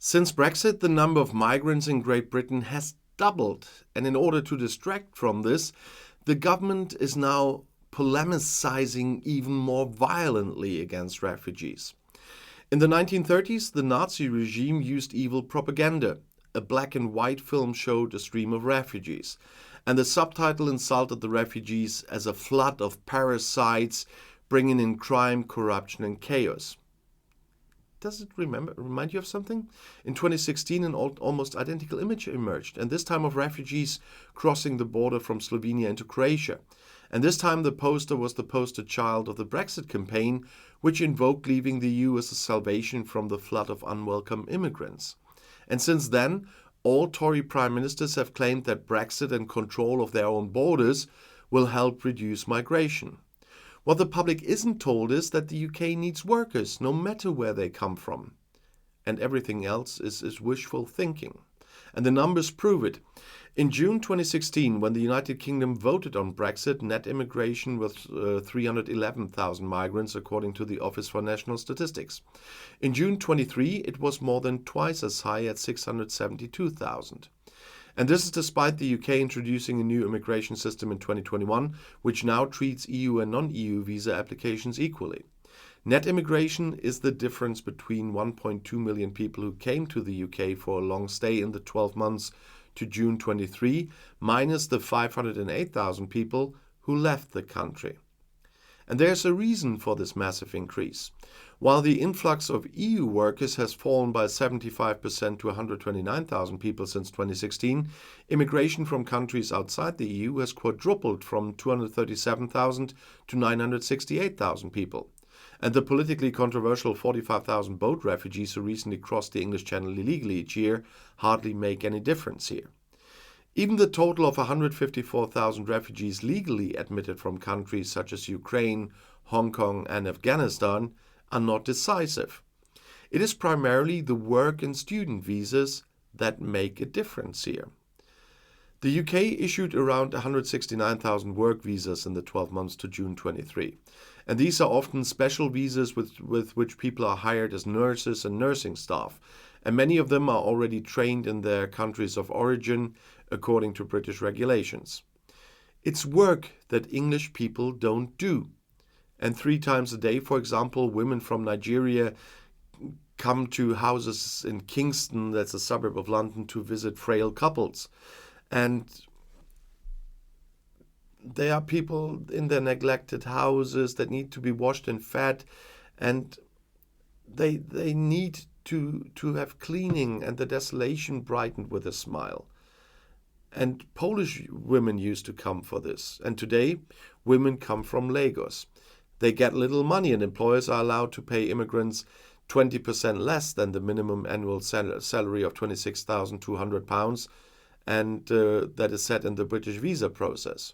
Since Brexit, the number of migrants in Great Britain has doubled, and in order to distract from this, the government is now polemicizing even more violently against refugees. In the 1930s, the Nazi regime used evil propaganda. A black and white film showed a stream of refugees, and the subtitle insulted the refugees as a flood of parasites bringing in crime, corruption, and chaos. Does it remind you of something? In 2016, an almost identical image emerged, and this time of refugees crossing the border from Slovenia into Croatia. And this time the poster was the poster child of the Brexit campaign, which invoked leaving the EU as a salvation from the flood of unwelcome immigrants. And since then, all Tory prime ministers have claimed that Brexit and control of their own borders will help reduce migration. What the public isn't told is that the UK needs workers, no matter where they come from. And everything else is wishful thinking. And the numbers prove it. In June 2016, when the United Kingdom voted on Brexit, net immigration was 311,000 migrants, according to the Office for National Statistics. In June 23, it was more than twice as high at 672,000. And this is despite the UK introducing a new immigration system in 2021, which now treats EU and non-EU visa applications equally. Net immigration is the difference between 1.2 million people who came to the UK for a long stay in the 12 months to June 23, minus the 508,000 people who left the country. And there's a reason for this massive increase. While the influx of EU workers has fallen by 75% to 129,000 people since 2016, immigration from countries outside the EU has quadrupled from 237,000 to 968,000 people. And the politically controversial 45,000 boat refugees who recently crossed the English Channel illegally each year hardly make any difference here. Even the total of 154,000 refugees legally admitted from countries such as Ukraine, Hong Kong, and Afghanistan are not decisive. It is primarily the work and student visas that make a difference here. The UK issued around 169,000 work visas in the 12 months to June 23. And these are often special visas with which people are hired as nurses and nursing staff. And many of them are already trained in their countries of origin, according to British regulations. It's work that English people don't do. And 3 times a day, for example, women from Nigeria come to houses in Kingston, that's a suburb of London, to visit frail couples. And there are people in their neglected houses that need to be washed and fed, and they need to have cleaning and the desolation brightened with a smile. And Polish women used to come for this. And today, women come from Lagos. They get little money, and employers are allowed to pay immigrants 20% less than the minimum annual salary of £26,200, and that is set in the British visa process.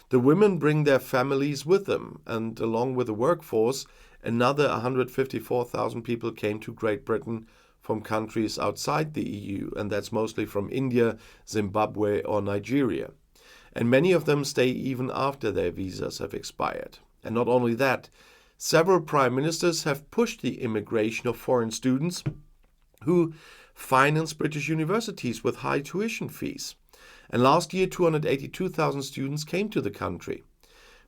The women bring their families with them, and along with the workforce, another 154,000 people came to Great Britain from countries outside the EU, and that's mostly from India, Zimbabwe, or Nigeria. And many of them stay even after their visas have expired. And not only that, several prime ministers have pushed the immigration of foreign students who finance British universities with high tuition fees. And last year, 282,000 students came to the country.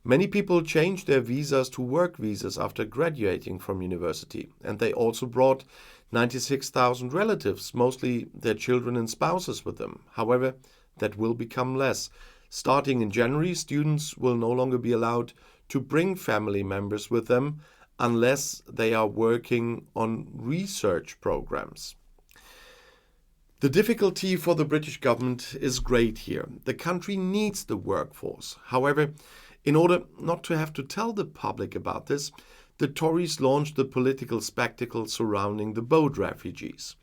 Many people changed their visas to work visas after graduating from university, and they also brought 96,000 relatives, mostly their children and spouses, with them. However, that will become less. Starting in January, students will no longer be allowed to bring family members with them unless they are working on research programs. The difficulty for the British government is great here. The country needs the workforce. However, in order not to have to tell the public about this, the Tories launched the political spectacle surrounding the boat refugees.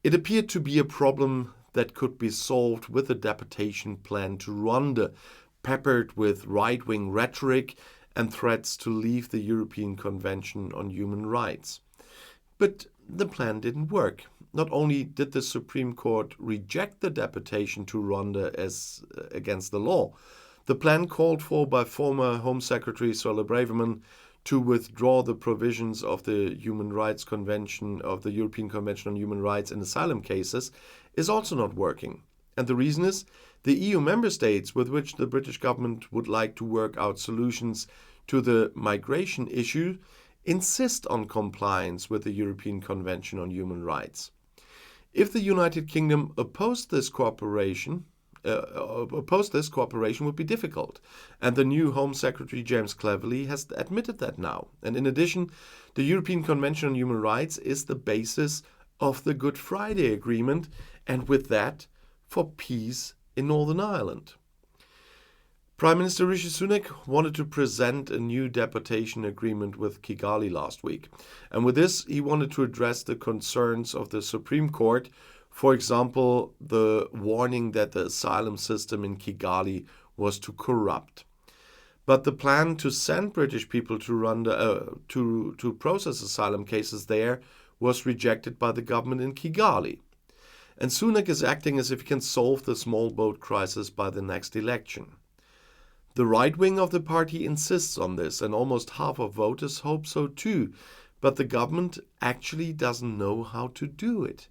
It appeared to be a problem that could be solved with a deportation plan to Rwanda, peppered with right-wing rhetoric and threats to leave the European Convention on Human Rights. But the plan didn't work. Not only did the Supreme Court reject the deportation to Rwanda as against the law, the plan called for by former Home Secretary Suella Braverman to withdraw the provisions of the Human Rights Convention, of the European Convention on Human Rights in asylum cases, is also not working. And the reason is the EU member states with which the British government would like to work out solutions to the migration issue insist on compliance with the European Convention on Human Rights. If the United Kingdom opposed this cooperation would be difficult. And the new Home Secretary James Cleverly has admitted that now. And in addition, the European Convention on Human Rights is the basis of the Good Friday Agreement, and with that, for peace in Northern Ireland. Prime Minister Rishi Sunak wanted to present a new deportation agreement with Kigali last week. And with this, he wanted to address the concerns of the Supreme Court. For example, the warning that the asylum system in Kigali was too corrupt. But the plan to send British people to process asylum cases there was rejected by the government in Kigali. And Sunak is acting as if he can solve the small boat crisis by the next election. The right wing of the party insists on this, and almost half of voters hope so too. But the government actually doesn't know how to do it.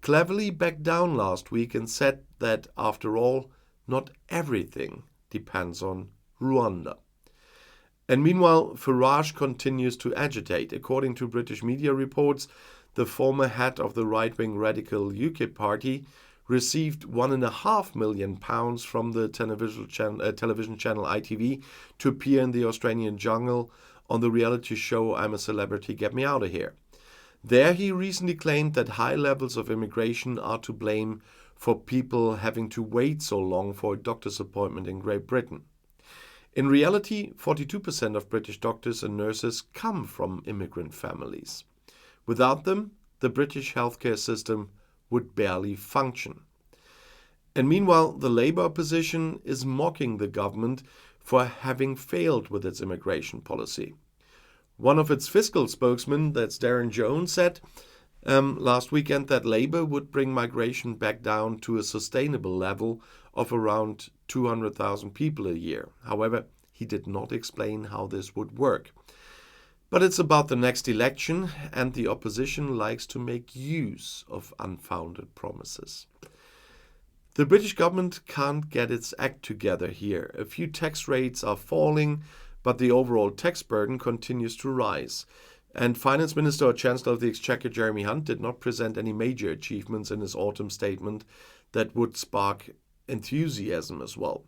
Cleverly backed down last week and said that, after all, not everything depends on Rwanda. And meanwhile, Farage continues to agitate. According to British media reports, the former head of the right-wing radical UKIP party received £1.5 million from the television channel ITV to appear in the Australian jungle on the reality show I'm a Celebrity, Get Me Out of Here. There he recently claimed that high levels of immigration are to blame for people having to wait so long for a doctor's appointment in Great Britain. In reality, 42% of British doctors and nurses come from immigrant families. Without them, the British healthcare system would barely function. And meanwhile, the Labour opposition is mocking the government for having failed with its immigration policy. One of its fiscal spokesmen, that's Darren Jones, said last weekend that Labour would bring migration back down to a sustainable level of around 200,000 people a year. However, he did not explain how this would work. But it's about the next election, and the opposition likes to make use of unfounded promises. The British government can't get its act together here. A few tax rates are falling, but the overall tax burden continues to rise. And Finance Minister or Chancellor of the Exchequer Jeremy Hunt did not present any major achievements in his autumn statement that would spark enthusiasm as well.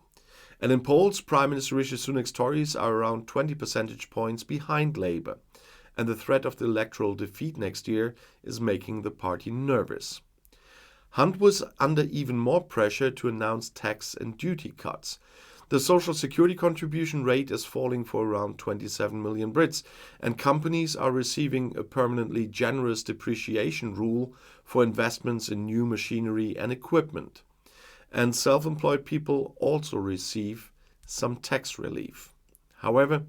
And in polls, Prime Minister Rishi Sunak's Tories are around 20 percentage points behind Labour. And the threat of the electoral defeat next year is making the party nervous. Hunt was under even more pressure to announce tax and duty cuts. The Social Security contribution rate is falling for around 27 million Brits, and companies are receiving a permanently generous depreciation rule for investments in new machinery and equipment. And self-employed people also receive some tax relief. However,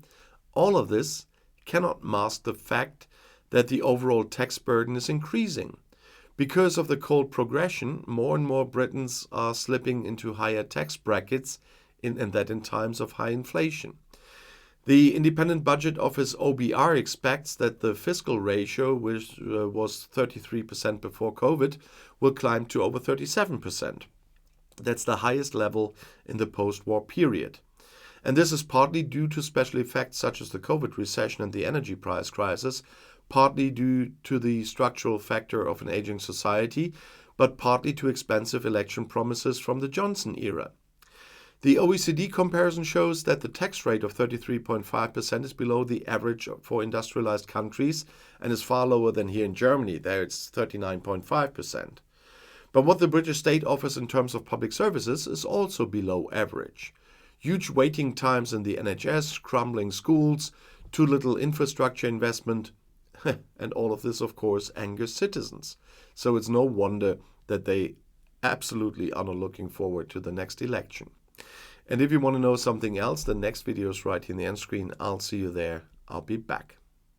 all of this cannot mask the fact that the overall tax burden is increasing. Because of the cold progression, more and more Britons are slipping into higher tax brackets, and that in times of high inflation. The Independent Budget Office OBR expects that the fiscal ratio, which was 33% before COVID, will climb to over 37%. That's the highest level in the post-war period. And this is partly due to special effects such as the COVID recession and the energy price crisis, partly due to the structural factor of an aging society, but partly to expensive election promises from the Johnson era. The OECD comparison shows that the tax rate of 33.5% is below the average for industrialized countries and is far lower than here in Germany. There it's 39.5%. But what the British state offers in terms of public services is also below average. Huge waiting times in the NHS, crumbling schools, too little infrastructure investment, and all of this, of course, angers citizens. So it's no wonder that they absolutely are not looking forward to the next election. And if you want to know something else, the next video is right here in the end screen. I'll see you there. I'll be back.